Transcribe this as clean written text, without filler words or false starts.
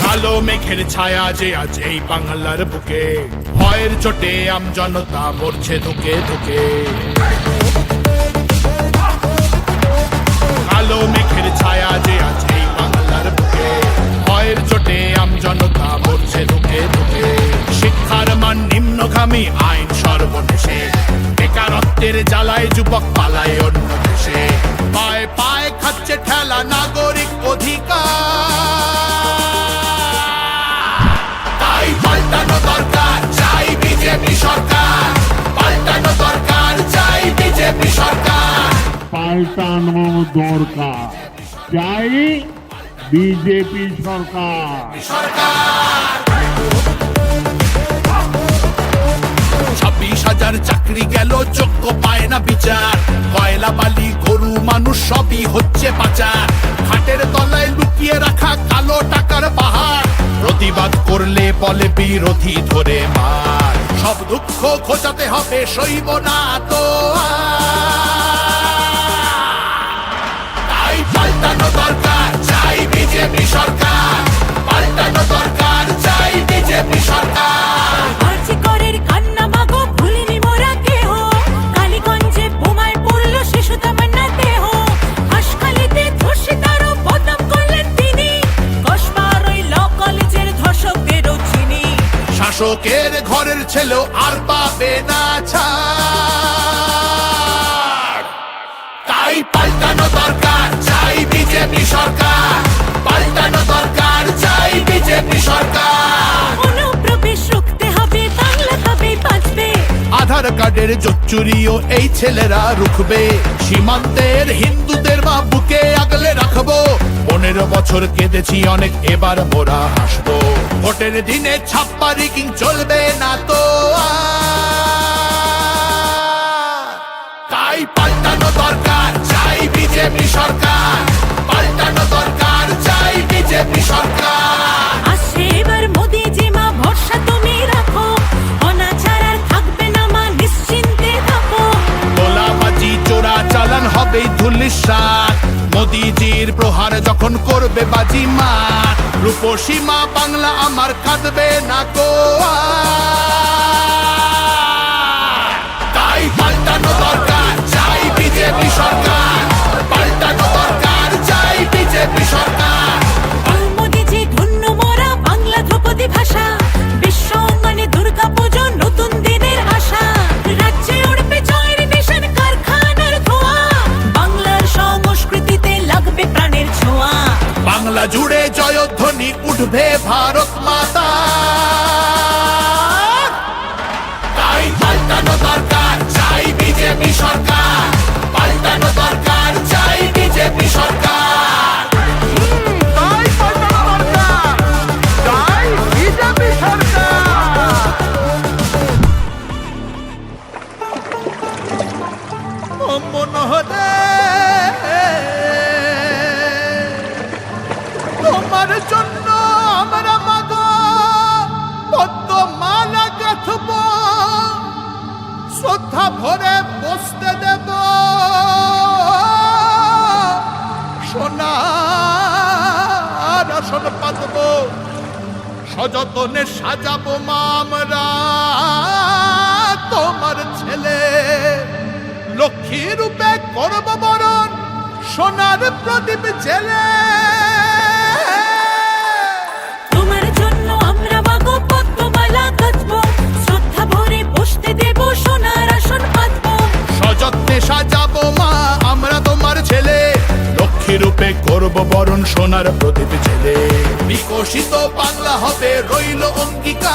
কালো মেঘের ছায়া যে আজ এই বাংলার বুকে, ভয়ের চোটে আমজনতা মরছে ধুকে ধুকে। কালো মেঘের ছায়া যে আজ এই বাংলার বুকে, ভয়ের চোটে আমজনতা মরছে ধুকে ধুকে। শিক্ষার মান নিম্নগামী, আইন সর্বনেশে, বেকারত্বের জ্বালায় যুবক পালায় অন্য দেশে। পায়ে পায়ে খাচ্ছে ঠেলা নাগরিক অধিকার, তাই পাল্টানো দরকার, চাই বিজেপি সরকার। পাল্টানো দরকার, চাই বিজেপি সরকার। পাল্টানো দরকার, চাই বিজেপি সরকার। 26,000 চাকরি গেল, যোগ্য পায় না বিচার। কয়লা বালি গরু মানুষ সবই হচ্ছে পাচার। খাটের তলায় লুকিয়ে রাখা কালো টাকার পাহাড়, প্রতিবাদ করলে বলে বিরোধী ধরে মার। সব দুঃখ খোঁজাতে হবে, সইব না তো তাই পাল্টানো দরকার, চাই বিজেপি সরকার। পাল্টানো দরকার, চাই বিজেপি সরকার। শাসকের ঘরের ছেলেও আর পাবে না ছাড়, তাই পাল্টানো দরকার, চাই বিজেপি সরকার। পাল্টানো দরকার, চাই বিজেপি সরকার। অনুপ্রবেশ রুখতে হবে, বাংলা তবেই বাঁচবে। আধার কার্ডের জোচ্চুরিও এই ছেলেরা রুখবে। সীমান্তের হিন্দুদের মা বুকে আগলে রাখবো। 15 বছর কেঁদেছি অনেক, এবার মোরা হাসবো। ভোটের দিনে ছাপ্পা রিগিং চলবে না তো তাই পাল্টানো দরকার, চাই বিজেপি সরকার। পাল্টানো দরকার, চাই বিজেপি সরকার। আসছে এবার মোদি যে মা, ভরসা তুমি রাখো। অনাচার আর থাকবে না মা, নিশ্চিন্তে থাকো। তোলাবাজি চোরা চালান হবে ধুলিসাৎ। মোদিজির প্রহার যখন করবে বাজি মার, রূপসী মা বাংলা আমার কাঁদবে না কো তাই পাল্টানো দরকার, চাই বিজেপি সরকার। পাল্টানো দরকার, চাই বিজেপি সরকার। মোদিজি ধন্য মোরা, বাংলা ধ্রুপদী ভাষা। বিশ্ব অঙ্গনে দুর্গা পুজো, নতুন দিনের আশা। রাজ্যে উঠবে জয়ের নিশান, কারখানার ধোঁয়া। বাংলার সংস্কৃতিতে লাগবে প্রাণের ছোঁয়া। বাংলা জুড়ে জয়ধ্বনি উঠবে ভারত মাতা, তাই পাল্টানো দরকার, চাই বিজেপি সরকার। পাল্টানো দরকার, চাই বিজেপি সরকার। তাই পাল্টানো দরকার, চাই বিজেপি সরকার। ও মনোহরে, তোমার জন্য আমরা মাগো পদ্মমালা গাঁথব, শ্রদ্ধা ভরে বসতে দেব। সোনার আসন পাতব, সযতনে সাজাবো মা আমরা তোমার ছেলে। লক্ষ্মী রূপে করব বরণ, সোনার প্রদীপ জেলে। তোমার জন্য আমরা মাগো পদ্মমালা গাঁথবো, শ্রদ্ধা ভরে বসতে দেব, সোনার আসন পাতবো। সযত্নে সাজাবো মা আমরা তোমার ছেলে, লক্ষ্মী রূপে করব বরণ, সোনার প্রদীপ জেলে। বিকশিত বাংলা হবে রইল অঙ্গীকার।